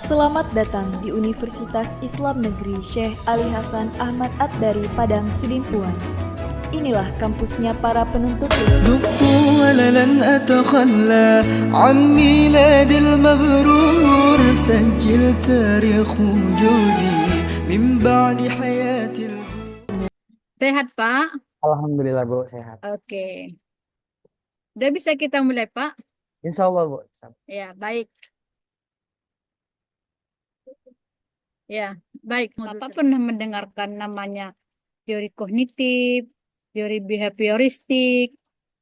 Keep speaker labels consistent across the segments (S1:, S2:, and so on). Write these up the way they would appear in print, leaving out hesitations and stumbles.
S1: Selamat datang di Universitas Islam Negeri Syekh Ali Hasan Ahmad At-Dari Padang Sidimpuan. Inilah kampusnya para penuntut ilmu.
S2: ذقت ولن أتخلى عن ميلاد المبرور سجل تاريخ وجودي من بعد حياة
S3: Sehat, Pak?
S4: Alhamdulillah Bu, sehat.
S3: Oke. Udah bisa kita mulai, Pak?
S4: Insya Allah Bu.
S3: Ya, baik. Ya, baik. Bapak pernah mendengarkan namanya teori kognitif, teori behavioristik,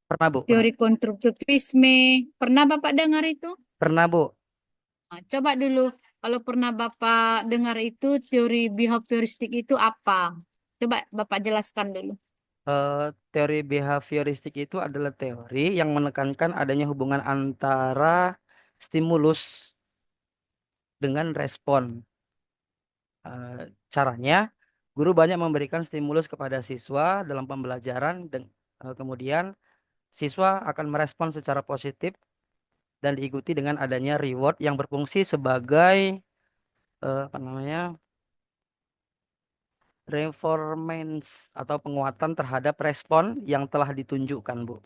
S4: Pernah Bu, pernah.
S3: teori konstruktivisme. Pernah Bapak dengar itu?
S4: Pernah Bu.
S3: Nah, coba dulu, kalau pernah Bapak dengar itu, teori behavioristik itu apa? Coba Bapak jelaskan dulu.
S4: Teori behavioristik itu adalah teori yang menekankan adanya hubungan antara stimulus dengan respon. Caranya, guru banyak memberikan stimulus kepada siswa dalam pembelajaran dan kemudian siswa akan merespon secara positif dan diikuti dengan adanya reward yang berfungsi sebagai apa namanya? Reformance atau penguatan terhadap respon yang telah ditunjukkan, Bu.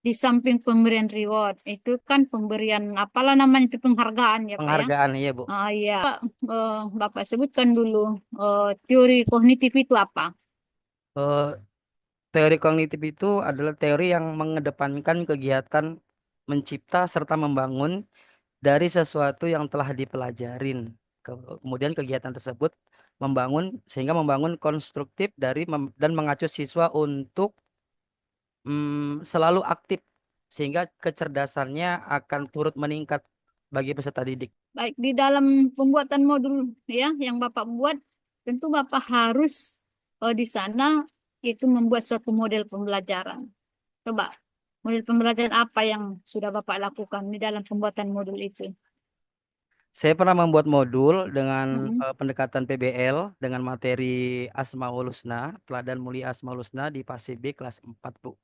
S3: Di samping pemberian reward, itu kan pemberian apalah namanya itu penghargaan ya Pak ya.
S4: Penghargaan, iya, Bu.
S3: Ah iya, Pak, Bapak sebutkan dulu teori kognitif itu apa?
S4: Eh, Teori kognitif itu adalah teori yang mengedepankan kegiatan mencipta serta membangun dari sesuatu yang telah dipelajarin. Kemudian kegiatan tersebut sehingga membangun konstruktif dan mengacu siswa untuk selalu aktif sehingga kecerdasannya akan turut meningkat bagi peserta didik.
S3: Baik di dalam pembuatan modul ya yang Bapak buat, tentu Bapak harus di sana itu membuat suatu model pembelajaran. Coba model pembelajaran apa yang sudah Bapak lakukan di dalam pembuatan modul itu?
S4: Saya pernah membuat modul dengan
S3: Mm-mm.
S4: pendekatan PBL dengan materi Asmaul Husna, Teladan Mulia Asmaul Husna di PASIB kelas 4, Bu.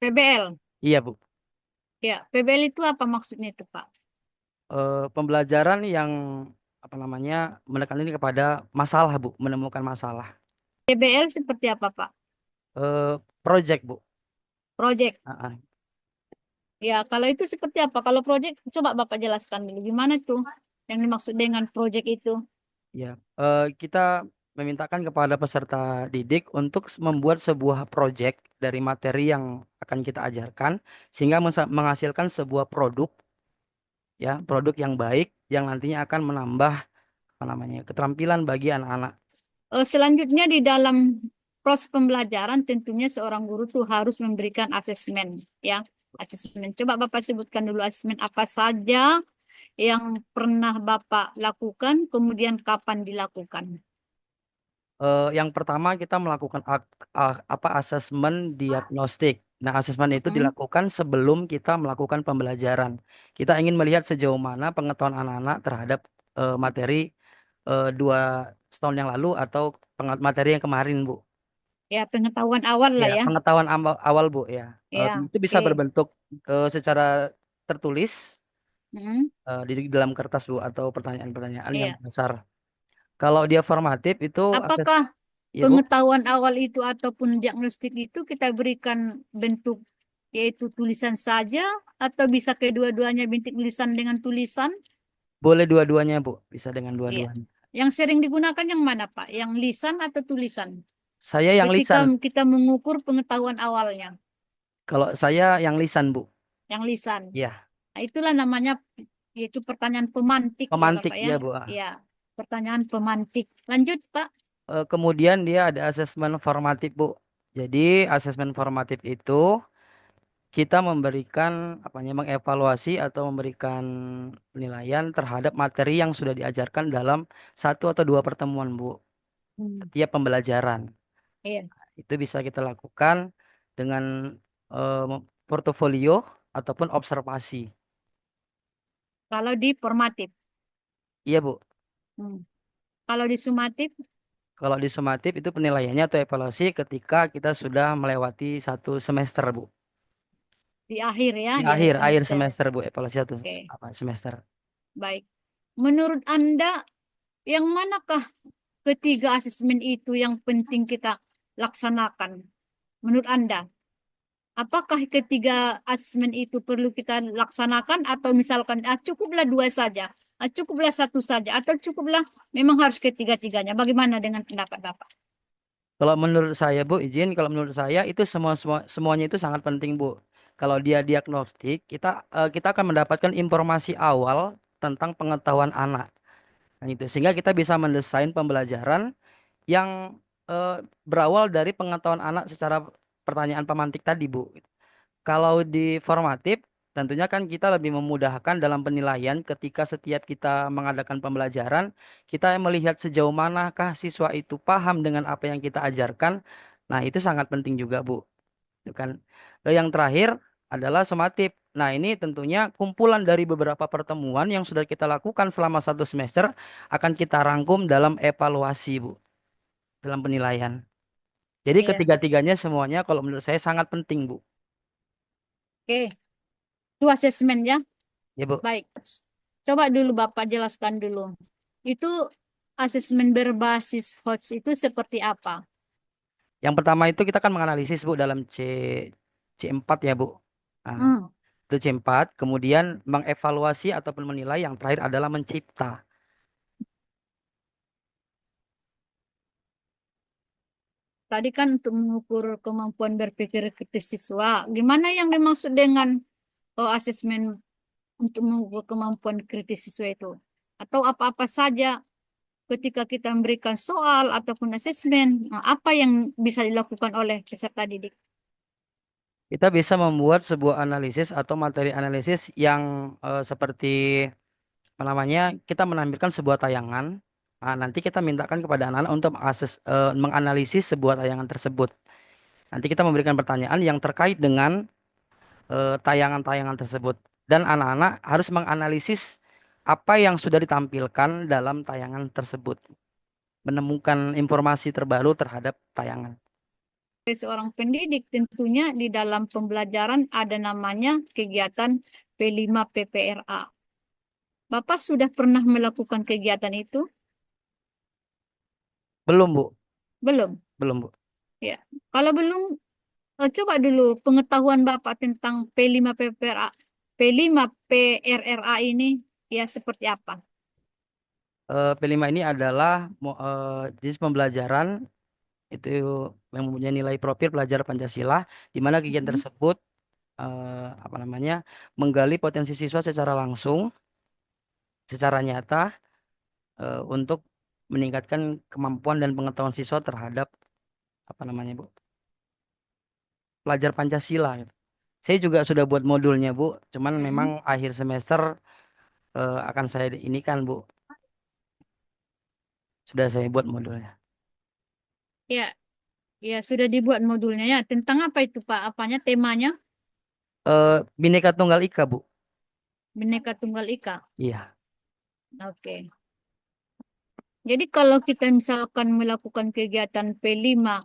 S3: PBL.
S4: Iya, Bu.
S3: Ya, PBL itu apa maksudnya itu, Pak?
S4: Pembelajaran yang apa namanya menekan ini kepada masalah, Bu, menemukan masalah.
S3: PBL seperti apa, Pak?
S4: Project, Bu.
S3: Project.
S4: Ah, ah.
S3: Ya, kalau itu seperti apa? Kalau project, coba Bapak jelaskan dulu. Gimana tuh yang dimaksud dengan project itu?
S4: Ya, kita memintakan kepada peserta didik untuk membuat sebuah project dari materi yang akan kita ajarkan sehingga menghasilkan sebuah produk, ya, produk yang baik yang nantinya akan menambah apa namanya keterampilan bagi anak-anak.
S3: Selanjutnya di dalam proses pembelajaran tentunya seorang guru tuh harus memberikan asesmen, ya. Asesmen. Coba Bapak sebutkan dulu asesmen apa saja yang pernah Bapak lakukan, kemudian kapan dilakukan.
S4: Yang pertama kita melakukan apa asesmen diagnostik. Nah, asesmen itu
S3: Mm-mm.
S4: dilakukan sebelum kita melakukan pembelajaran. Kita ingin melihat sejauh mana pengetahuan anak-anak terhadap materi 2 tahun yang lalu atau materi yang kemarin, Bu.
S3: Ya, pengetahuan awal
S4: Ya,
S3: lah ya.
S4: pengetahuan awal, Bu, ya.
S3: Ya,
S4: Itu bisa
S3: oke.
S4: berbentuk secara tertulis
S3: Mm-mm.
S4: di dalam kertas, Bu, atau pertanyaan-pertanyaan yang
S3: Iya.
S4: dasar. Kalau dia formatif itu akses,
S3: Apakah
S4: ya, Bu.
S3: pengetahuan awal itu ataupun diagnostik itu kita berikan bentuk yaitu tulisan saja atau bisa kedua-duanya bentuk tulisan dengan tulisan?
S4: Boleh dua-duanya, Bu. Bisa dengan
S3: Iya.
S4: dua-duanya.
S3: Yang sering digunakan yang mana, Pak? Yang lisan atau tulisan?
S4: Saya yang
S3: Ketika
S4: lisan.
S3: kita mengukur pengetahuan awalnya,
S4: Kalau saya yang lisan, Bu.
S3: yang lisan.
S4: Ya,
S3: Nah, itulah namanya yaitu pertanyaan pemantik ya,
S4: pemantik
S3: Bapak ya.
S4: ya, Bu.
S3: Ya, pertanyaan pemantik. Lanjut, Pak.
S4: Kemudian dia ada asesmen formatif, Bu. Jadi, asesmen formatif itu kita memberikan apa namanya mengevaluasi atau memberikan penilaian terhadap materi yang sudah diajarkan dalam 1 atau 2 pertemuan, Bu.
S3: Hmm.
S4: Tiap pembelajaran.
S3: Iya.
S4: Itu bisa kita lakukan dengan portofolio ataupun observasi.
S3: Kalau di formatif.
S4: Iya, Bu.
S3: Hmm. Kalau di sumatif,
S4: Kalau di sumatif itu penilaiannya atau evaluasi ketika kita sudah melewati 1 semester, Bu.
S3: Di akhir ya,
S4: Di
S3: di akhir
S4: akhir
S3: semester.
S4: semester Bu, evaluasi satu
S3: Oke,
S4: apa semester.
S3: baik. Menurut Anda, yang manakah ketiga asesmen itu yang penting kita laksanakan? Menurut Anda, apakah ketiga asesmen itu perlu kita laksanakan atau misalkan cukuplah dua saja, cukuplah satu saja, atau cukuplah memang harus ketiga-tiganya? Bagaimana dengan pendapat Bapak?
S4: Kalau menurut saya Bu, kalau menurut saya itu semuanya itu sangat penting Bu. Kalau dia diagnostik, kita akan mendapatkan informasi awal tentang pengetahuan anak. Nah, itu sehingga kita bisa mendesain pembelajaran yang berawal dari pengetahuan anak secara pertanyaan pemantik tadi Bu. Kalau di formatif, tentunya kan kita lebih memudahkan dalam penilaian ketika setiap kita mengadakan pembelajaran, kita melihat sejauh manakah siswa itu paham dengan apa yang kita ajarkan. Nah, itu sangat penting juga, Bu. Itu kan. Yang terakhir adalah sumatif. Nah, ini tentunya kumpulan dari beberapa pertemuan yang sudah kita lakukan selama satu semester akan kita rangkum dalam evaluasi, Bu, dalam penilaian. Jadi
S3: Iya,
S4: ketiga-tiganya semuanya kalau menurut saya sangat penting, Bu.
S3: oke. Itu asesmen ya.
S4: Ya, Bu.
S3: Baik. Coba dulu Bapak jelaskan dulu. Itu asesmen berbasis HOTS itu seperti apa?
S4: Yang pertama itu kita kan menganalisis Bu dalam C4 ya Bu. Nah,
S3: Hmm.
S4: itu C4, kemudian mengevaluasi ataupun menilai, yang terakhir adalah mencipta.
S3: Tadi kan untuk mengukur kemampuan berpikir kritis siswa. Gimana yang dimaksud dengan asesmen untuk mengukur kemampuan kritis siswa itu? Atau apa-apa saja ketika kita memberikan soal ataupun asesmen, apa yang bisa dilakukan oleh peserta didik?
S4: Kita bisa membuat sebuah analisis atau materi analisis yang seperti apa namanya, kita menampilkan sebuah tayangan. Nah, nanti kita mintakan kepada anak-anak untuk menganalisis sebuah tayangan tersebut. Nanti kita memberikan pertanyaan yang terkait dengan tayangan-tayangan tersebut. Dan anak-anak harus menganalisis apa yang sudah ditampilkan dalam tayangan tersebut. Menemukan informasi terbaru terhadap tayangan.
S3: Sebagai seorang pendidik, tentunya di dalam pembelajaran ada namanya kegiatan P5 PPRA. Bapak sudah pernah melakukan kegiatan itu?
S4: Belum, Bu.
S3: Belum.
S4: Belum, Bu.
S3: Ya. Kalau belum, coba dulu pengetahuan Bapak tentang P5 PPRA, P5 PRRA ini ya seperti apa?
S4: P5 ini adalah jenis pembelajaran itu yang mempunyai nilai profil pelajar Pancasila, di mana kegiatan
S3: Mhm.
S4: tersebut apa namanya, menggali potensi siswa secara langsung, secara nyata, untuk meningkatkan kemampuan dan pengetahuan siswa terhadap apa namanya, Bu, pelajar Pancasila, gitu. Saya juga sudah buat modulnya, Bu. Cuman memang
S3: Mhm.
S4: akhir semester akan saya ini kan, Bu. Sudah saya buat modulnya.
S3: Ya, ya sudah dibuat modulnya ya. Tentang apa itu Pak? Apanya temanya?
S4: Bhinneka Tunggal Ika, Bu.
S3: Bhinneka Tunggal Ika.
S4: Iya.
S3: Oke. Jadi kalau kita misalkan melakukan kegiatan P5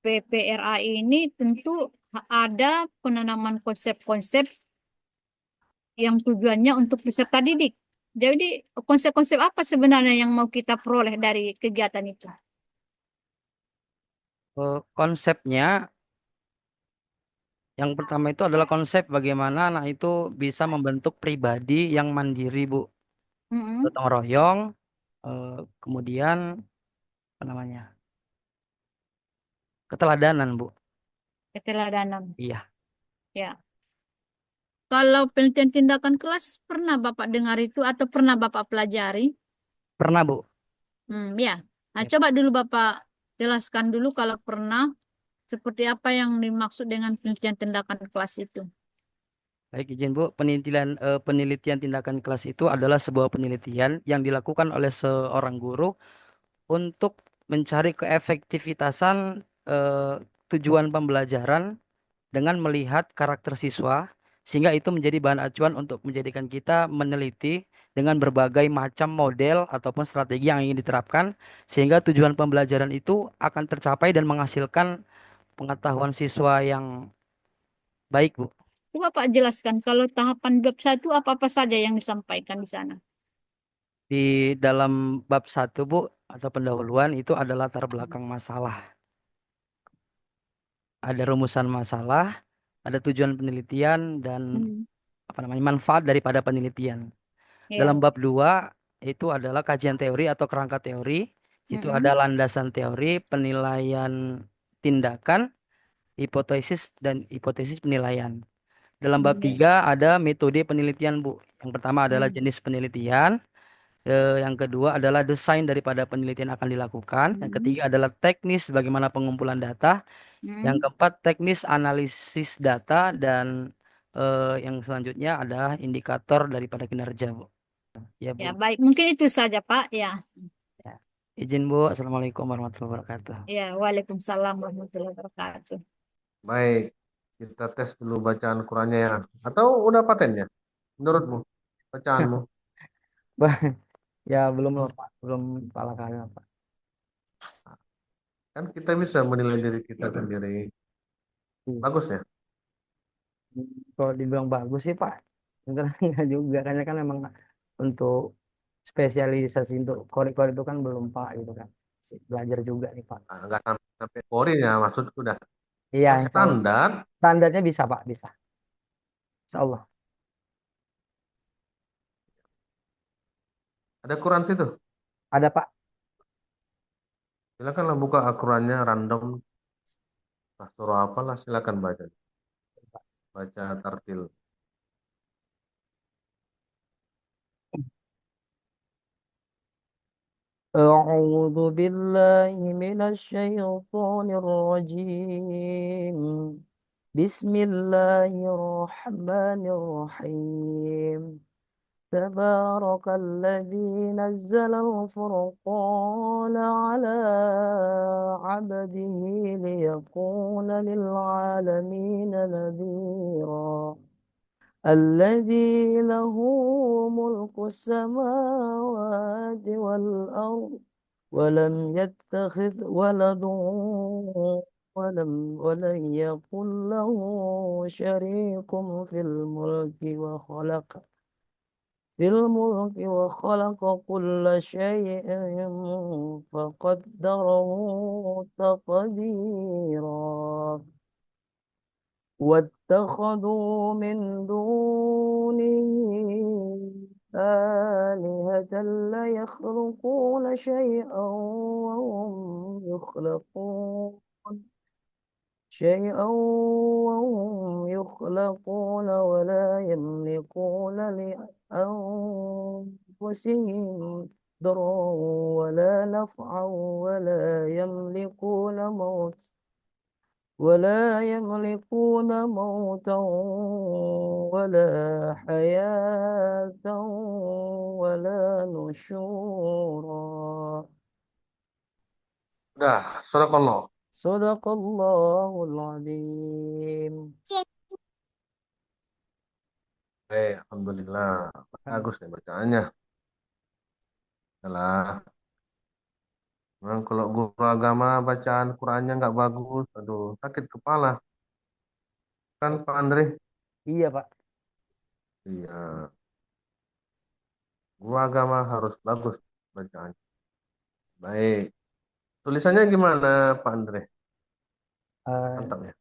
S3: PPRA ini tentu ada penanaman konsep-konsep yang tujuannya untuk peserta didik. Jadi konsep-konsep apa sebenarnya yang mau kita peroleh dari kegiatan itu?
S4: Konsepnya yang pertama itu adalah konsep bagaimana anak itu bisa membentuk pribadi yang mandiri, Bu.
S3: Mm-mm.
S4: Gotong royong, eh, kemudian apa namanya, keteladanan, Bu.
S3: Keteladanan.
S4: Iya,
S3: Ya. Kalau penelitian tindakan kelas pernah Bapak dengar itu atau pernah Bapak pelajari?
S4: pernah, Bu.
S3: Ya. Nah,
S4: Ya.
S3: coba dulu Bapak jelaskan dulu kalau pernah seperti apa yang dimaksud dengan penelitian tindakan kelas itu.
S4: Baik, izin Bu. Penelitian tindakan kelas itu adalah sebuah penelitian yang dilakukan oleh seorang guru untuk mencari keefektivitasan eh, tujuan pembelajaran dengan melihat karakter siswa, sehingga itu menjadi bahan acuan untuk menjadikan kita meneliti dengan berbagai macam model ataupun strategi yang ingin diterapkan, sehingga tujuan pembelajaran itu akan tercapai dan menghasilkan pengetahuan siswa yang baik, Bu.
S3: Coba Pak jelaskan kalau tahapan bab 1 apa-apa saja yang disampaikan di sana.
S4: Di dalam bab 1, Bu, atau pendahuluan itu adalah latar belakang masalah. Ada rumusan masalah, ada tujuan penelitian dan
S3: Hmm.
S4: apa namanya manfaat daripada penelitian. Dalam
S3: Ya.
S4: bab 2 itu adalah kajian teori atau kerangka teori. Itu ada
S3: Mm-mm.
S4: landasan teori, penilaian tindakan, hipotesis dan hipotesis penilaian. Dalam bab
S3: Ya.
S4: 3 ada metode penelitian, Bu. Yang pertama adalah
S3: Hmm.
S4: jenis penelitian. Yang kedua adalah desain daripada penelitian akan dilakukan. Yang
S3: Hmm.
S4: ketiga adalah teknis bagaimana pengumpulan data. Yang
S3: Hmm.
S4: keempat teknis analisis data dan yang selanjutnya adalah indikator daripada kinerja, Bu. Ya, Bu.
S3: Ya, baik. Mungkin itu saja, Pak. Ya.
S4: Ya. Izin, Bu. Assalamualaikum warahmatullahi wabarakatuh.
S3: Ya, Waalaikumsalam warahmatullahi wabarakatuh.
S5: Baik, kita tes dulu bacaan Qurannya ya. Atau udah patennya? Menurutmu, bacaanmu?
S4: Ya, belum loh, Pak. Belum pala kali, Pak.
S5: Kan kita bisa menilai diri kita sendiri.
S4: Hmm.
S5: Bagus ya?
S4: Kalau dibilang bagus sih, Pak. Enggak juga. Karena kan memang untuk spesialisasi untuk kori-kori itu kan belum, Pak, gitu kan. Masih belajar juga nih, Pak.
S5: Nah, nggak sampai kori ya, maksudku udah.
S4: Iya,
S5: Yang
S4: insya Allah.
S5: standar,
S4: Standarnya bisa, Pak. Bisa. Insya Allah.
S5: ada Quran situ.
S4: Ada, Pak.
S5: Silakanlah buka Al-Qurannya random. Nah, surah apalah, silakan baca. Baca tartil.
S4: أعوذ بالله من الشيطان الرجيم. بسم الله الرحمن الرحيم. تبارك الذي نزل الفرقان على عبده ليكون للعالمين نذيرا. الذي له ملك السماوات والأرض ولم يتخذ ولد ولن يكن له شريك في الملك وخلق كل شيء فقدره تقديرا. واتخذوا من دونه آلهة لا يخلقون شيئا وهم يخلقون ولا يملكون لأنفسهم ضرا ولا نفعا ولا يملكون موتا ولا حياة ولا نشورا.
S5: Udah, surah.
S4: صدق الله العظيم.
S5: Alhamdulillah. Bagus nih bacaannya. Yalah. Memang kalau guru agama bacaan Qurannya nggak bagus, aduh sakit kepala. Kan Pak Andre?
S4: Iya, Pak.
S5: Iya, guru agama harus bagus bacaan. Baik. Tulisannya gimana Pak Andre?
S4: Eh,
S5: Mantap ya.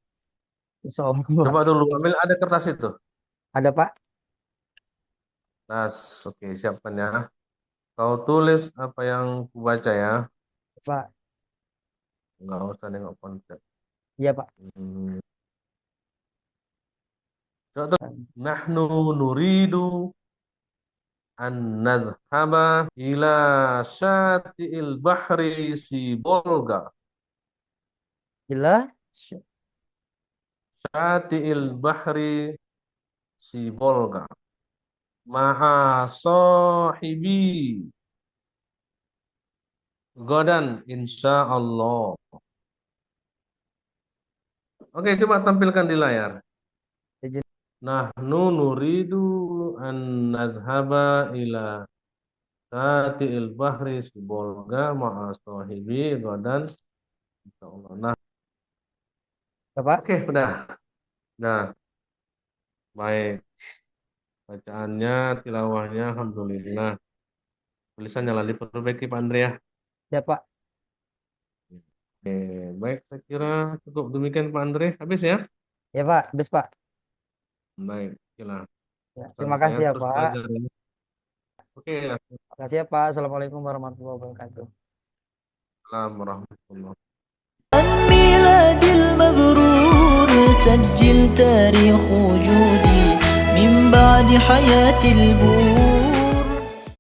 S4: Insya Allah, Pak.
S5: Coba dulu ambil ada kertas itu.
S4: Ada, Pak.
S5: Nah, oke siapkan ya. Kau tulis apa yang ku baca ya.
S4: Pak.
S5: Nggak usah nengok konsep.
S4: Iya, Pak.
S5: Hmm. Coba tuh. Nahnu nuridu an nadhhaba ila syati'il bahri si Bolga.
S4: Gila.
S5: Syati'il bahri si Bolga. Maha sahibi. Godan insya Allah. Oke, coba tampilkan di layar.
S4: Izin.
S5: Nahnu nuridu an nadhhaba ila syati'il bahri si Bolga ma'a sahibi godan insya Allah. Nah,
S4: Ya, Pak.
S5: oke, udah. Nah, Baik. Bacaannya, tilawahnya, alhamdulillah. Tulisannya lah diperbaiki Pak Andre ya.
S4: Ya Pak.
S5: Oke, baik, saya kira cukup demikian Pak Andre. Habis ya?
S4: Ya Pak, habis Pak.
S5: Baik, oke lah.
S4: Ya,
S5: Pesan
S4: terima
S5: saya
S4: kasih ya
S5: terus
S4: Pak.
S5: belajar ini. Oke, ya.
S4: Terima kasih ya Pak. Assalamualaikum warahmatullahi wabarakatuh.
S5: Assalamualaikum warahmatullahi wabarakatuh.
S2: عن ميلاد المبرور سجل تاريخ وجودي من بعد حياة البور